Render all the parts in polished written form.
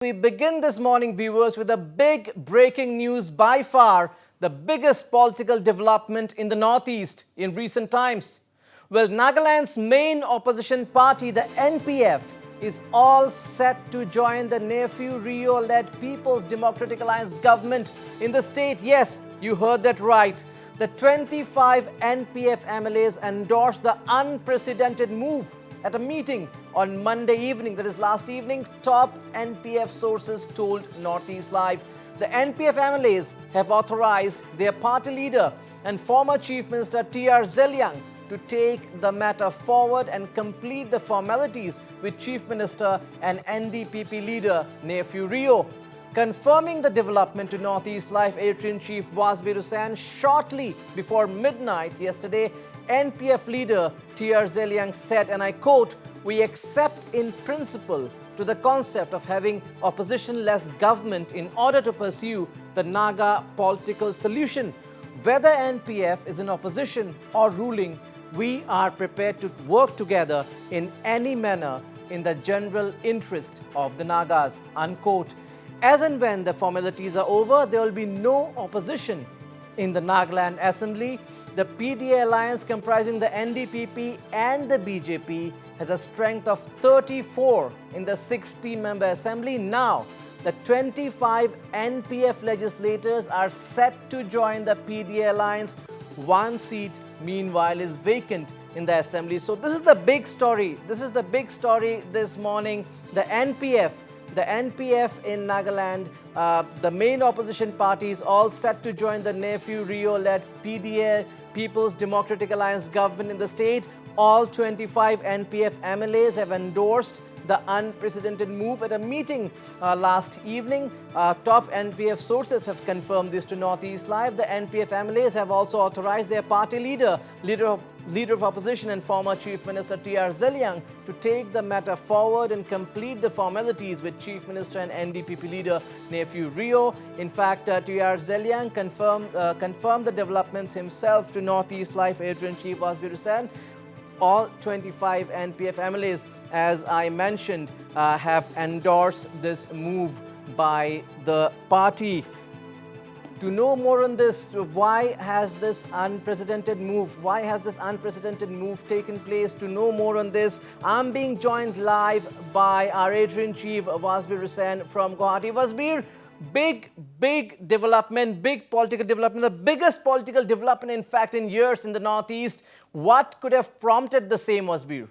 We begin this morning, viewers, with a big breaking news, by far the biggest political development in the Northeast in recent times. Well, Nagaland's main opposition party, the NPF, is all set to join the Neiphiu Rio-led People's Democratic Alliance government in the state. Yes, you heard that right. The 25 NPF MLAs endorsed the unprecedented move at a meeting on Monday evening, that is last evening, top NPF sources told Northeast Live. The NPF MLAs have authorized their party leader and former Chief Minister TR Zeliang to take the matter forward and complete the formalities with Chief Minister and NDPP leader Nephuiu Rio. Confirming the development to Northeast Live, Editor-in-Chief Wasbir Hussain shortly before midnight yesterday, NPF leader TR Zeliang said, and I quote, "We accept in principle to the concept of having opposition-less government in order to pursue the Naga political solution. Whether NPF is in opposition or ruling, we are prepared to work together in any manner in the general interest of the Nagas," unquote. As and when the formalities are over, there will be no opposition in the Nagaland Assembly. The PDA alliance comprising the NDPP and the BJP has a strength of 34 in the 60-member assembly. Now, the 25 NPF legislators are set to join the PDA alliance. One seat, meanwhile, is vacant in the assembly. So this is the big story. This is the big story this morning. The NPF in Nagaland, the main opposition parties, all set to join the Neiphiu Rio-led PDA, People's Democratic Alliance government in the state. All 25 NPF MLAs have endorsed the unprecedented move at a meeting last evening. Top NPF sources have confirmed this to Northeast Live. The NPF MLAs have also authorized their party leader of opposition and former Chief Minister TR Zeliang to take the matter forward and complete the formalities with Chief Minister and NDPP leader Neiphiu Rio. In fact, TR Zeliang confirmed the developments himself to Northeast Live Editor-in-Chief Wasbir Hussain. All 25 NPF MLAs, as I mentioned, have endorsed this move by the party. To know more on this, why has this unprecedented move taken place? To know more on this, I'm being joined live by our Editor-in-Chief Wasbir Hussain from Guwahati. Wasbir, big development, big political development, the biggest political development, in fact, in years in the Northeast. What could have prompted the same, Wasbir?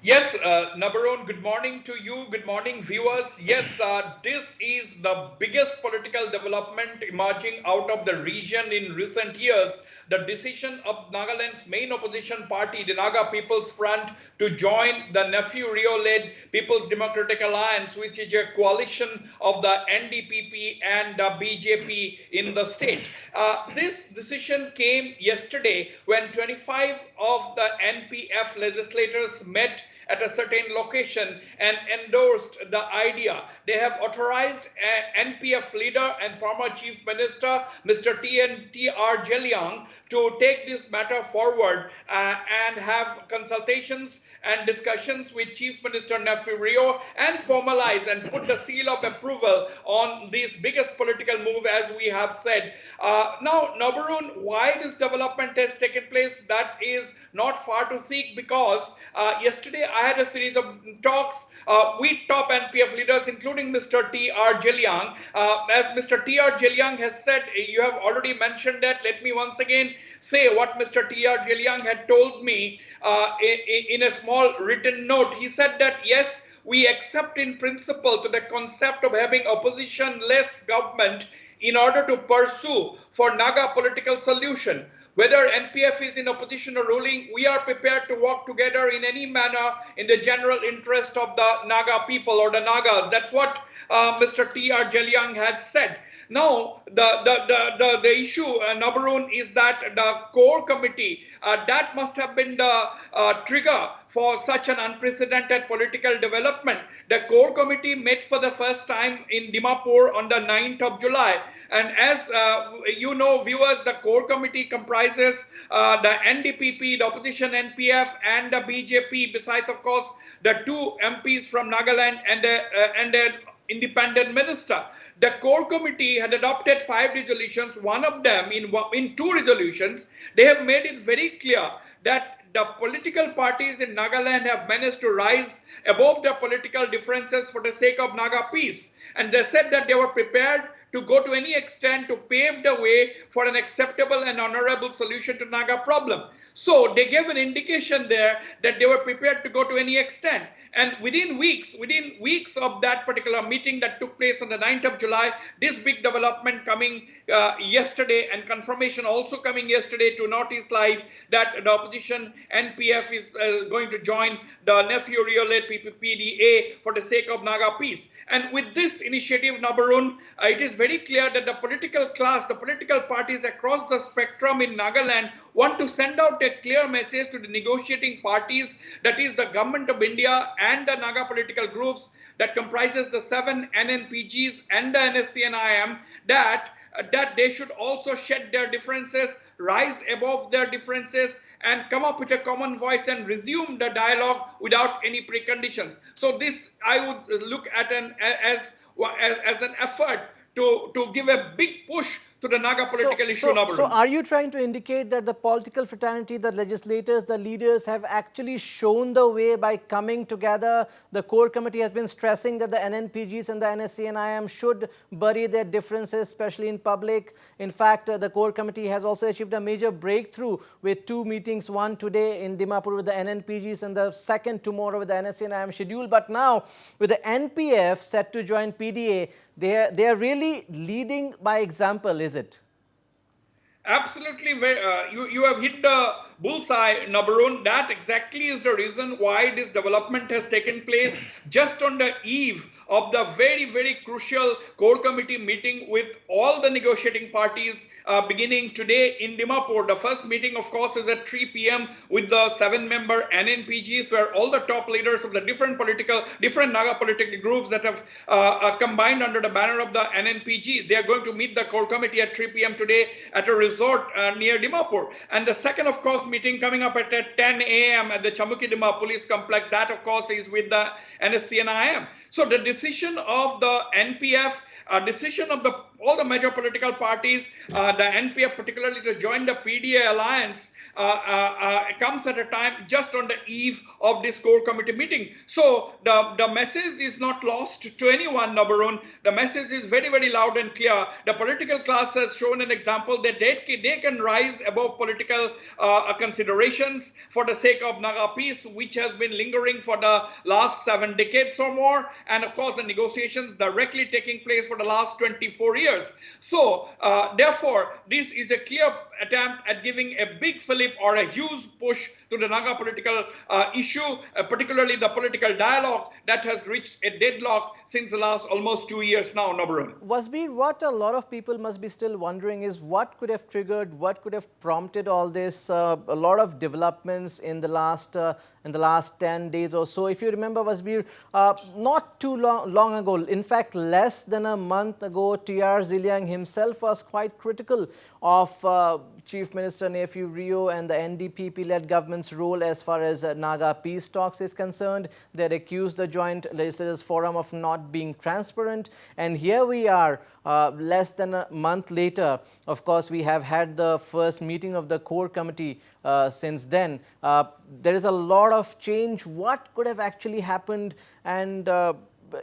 Yes, Nabaron, good morning to you. Good morning, viewers. Yes, this is the biggest political development emerging out of the region in recent years. The decision of Nagaland's main opposition party, the Naga People's Front, to join the Neiphiu Rio-led People's Democratic Alliance, which is a coalition of the NDPP and the BJP in the state. This decision came yesterday when 25 of the NPF legislators met at a certain location and endorsed the idea. They have authorized NPF leader and former Chief Minister Mr. TR Zeliang to take this matter forward and have consultations and discussions with Chief Minister Neiphiu Rio and formalize and put the seal of approval on this biggest political move, as we have said. Now, Nabarun, why this development has taken place, that is not far to seek, because yesterday I had a series of talks with top NPF leaders, including Mr. TR Zeliang. As Mr. TR Zeliang has said, you have already mentioned that. Let me once again say what Mr. TR Zeliang had told me in a small written note. He said that, yes, we accept in principle to the concept of having opposition-less government in order to pursue for Naga political solution. Whether NPF is in opposition or ruling, we are prepared to work together in any manner in the general interest of the Naga people or the Nagas. That's what Mr. TR Zeliang had said. Now, the issue, Nabarun, is that the core committee, that must have been the trigger for such an unprecedented political development. The core committee met for the first time in Dimapur on the 9th of July. And as you know, viewers, the core committee comprises the NDPP, the opposition NPF, and the BJP, besides, of course, the two MPs from Nagaland and the independent minister. The core committee had adopted 5 resolutions. One of them, in 2 resolutions, they have made it very clear that the political parties in Nagaland have managed to rise above their political differences for the sake of Naga peace. And they said that they were prepared to go to any extent to pave the way for an acceptable and honorable solution to Naga problem. So they gave an indication there that they were prepared to go to any extent. And within weeks of that particular meeting that took place on the 9th of July, this big development coming yesterday, and confirmation also coming yesterday to Northeast Live that the opposition NPF is going to join the Nephuiu Rio led PDA for the sake of Naga peace. And with this initiative, Nabarun, it is very clear that the political class, the political parties across the spectrum in Nagaland want to send out a clear message to the negotiating parties, that is the Government of India and the Naga political groups that comprises the 7 NNPGs and the NSCNIM, that they should also shed their differences, rise above their differences, and come up with a common voice and resume the dialogue without any preconditions. So this I would look at as an effort to give a big push to the Naga political issue. So are you trying to indicate that the political fraternity, the legislators, the leaders have actually shown the way by coming together? The core committee has been stressing that the NNPGs and the NSCNIM should bury their differences, especially in public. In fact, the core committee has also achieved a major breakthrough with 2 meetings, one today in Dimapur with the NNPGs and the second tomorrow with the NSCNIM schedule. But now with the NPF set to join PDA, they are really leading by example, is it? Absolutely. You have hit the bullseye, Nabarun. That exactly is the reason why this development has taken place just on the eve of the very, very crucial core committee meeting with all the negotiating parties beginning today in Dimapur. The first meeting, of course, is at 3 p.m. with the 7-member NNPGs, where all the top leaders of the different Naga political groups that have combined under the banner of the NNPG, they are going to meet the core committee at 3 p.m. today at a resort near Dimapur. And the second, of course, meeting coming up at 10 a.m. at the Chamukidima police complex, that, of course, is with the NSCNIM. So the decision of the NPF, decision of all the major political parties, the NPF particularly, to join the PDA alliance comes at a time just on the eve of this core committee meeting. So the message is not lost to anyone, Nabarun. The message is very, very loud and clear. The political class has shown an example that they can rise above political considerations for the sake of Naga peace, which has been lingering for the last 7 decades or more. And of course, the negotiations directly taking place for the last 24 years. So, therefore, this is a clear attempt at giving a big fillip or a huge push to the Naga political issue, particularly the political dialogue that has reached a deadlock since the last almost 2 years now, Nabarun. Wasbir, what a lot of people must be still wondering is what could have triggered, what could have prompted all this, a lot of developments in the last 10 days or so. If you remember, Wasbir, not too long ago, in fact, less than a month ago, TR Zeliang himself was quite critical of Chief Minister Neiphiu Rio and the NDPP-led government's role as far as Naga peace talks is concerned. They had accused the Joint Legislators Forum of not being transparent. And here we are, less than a month later. Of course, we have had the first meeting of the core committee since then. There is a lot of change. What could have actually happened? And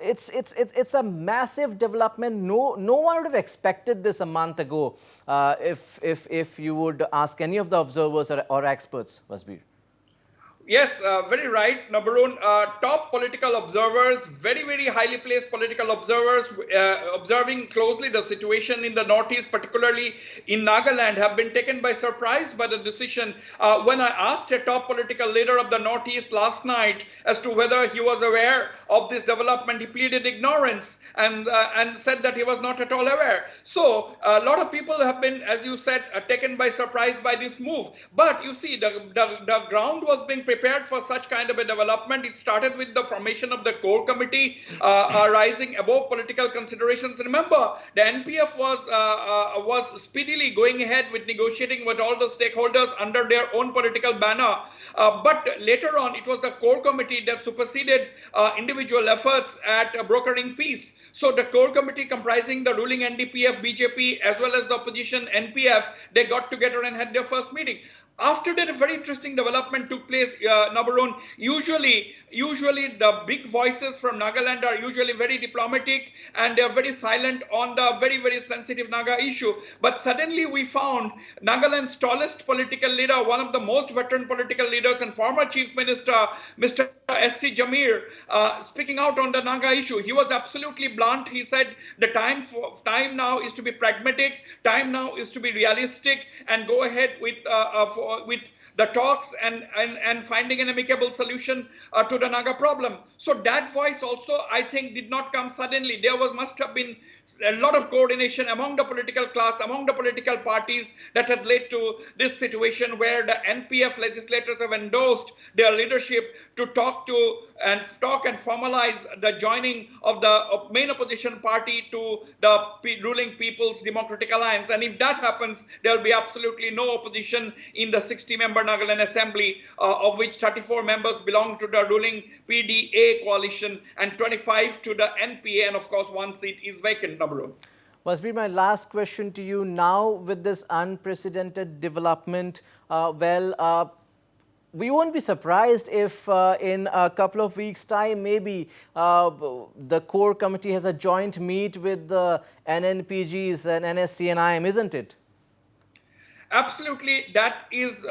it's a massive development. No one would have expected this a month ago if you would ask any of the observers or experts, Wasbir. Yes, very right, Nabarun. Top political observers, very, very highly placed political observers, observing closely the situation in the Northeast, particularly in Nagaland, have been taken by surprise by the decision. When I asked a top political leader of the Northeast last night as to whether he was aware of this development, he pleaded ignorance and said that he was not at all aware. So a lot of people have been, as you said, taken by surprise by this move. But you see, the ground was being prepared for such kind of a development. It started with the formation of the core committee, rising above political considerations. Remember, the NPF was speedily going ahead with negotiating with all the stakeholders under their own political banner. But later on, it was the core committee that superseded individual efforts at brokering peace. So the core committee comprising the ruling NDPF, BJP, as well as the opposition NPF, they got together and had their first meeting. After that, a very interesting development took place, Nabarun. Usually the big voices from Nagaland are usually very diplomatic and they are very silent on the very, very sensitive Naga issue. But suddenly we found Nagaland's tallest political leader, one of the most veteran political leaders and former chief minister, Mr. S.C. Jamir, speaking out on the Naga issue. He was absolutely blunt. He said the time now is to be pragmatic, time now is to be realistic and go ahead with the talks and finding an amicable solution to the Naga problem. So that voice also, I think, did not come suddenly. There must have been a lot of coordination among the political class, among the political parties that had led to this situation where the NPF legislators have endorsed their leadership to talk and formalize the joining of the main opposition party to the ruling People's Democratic Alliance. And if that happens, there will be absolutely no opposition in the 60-member Nagaland Assembly, of which 34 members belong to the ruling PDA coalition and 25 to the NPA. And of course, one seat is vacant, Nabarun. Wasbir, my last question to you now with this unprecedented development. We won't be surprised if in a couple of weeks' time, maybe the core committee has a joint meet with the NNPGs and NSCNIM, isn't it? Absolutely, that is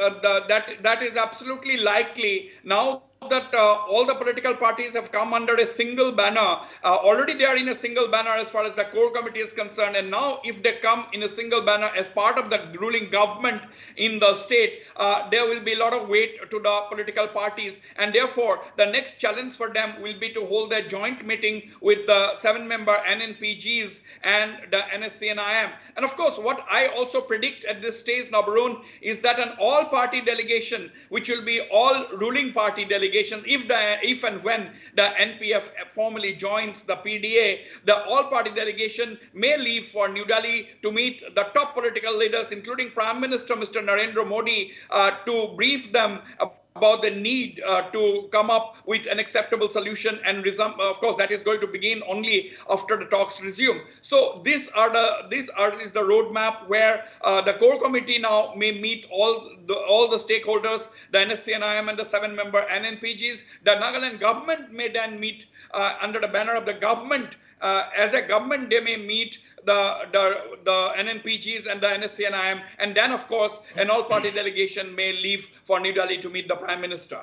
absolutely likely now that all the political parties have come under a single banner. Already they are in a single banner as far as the core committee is concerned, and now if they come in a single banner as part of the ruling government in the state, there will be a lot of weight to the political parties, and therefore the next challenge for them will be to hold a joint meeting with the 7-member NNPGs and the NSCNIM. And of course, what I also predict at this stage, Nabarun, is that an all-party delegation, which will be all ruling party delegations, if and when the NPF formally joins the PDA, the all-party delegation may leave for New Delhi to meet the top political leaders, including Prime Minister Mr. Narendra Modi, to brief them about the need to come up with an acceptable solution and resume. Of course, that is going to begin only after the talks resume. So this is the roadmap where the core committee now may meet all the stakeholders, the NSCNIM and the 7-member NNPGs. The Nagaland government may then meet under the banner of the government. As a government, they may meet the NNPGs and the NSCNIM, and then, of course, an all-party delegation may leave for New Delhi to meet the Prime Minister.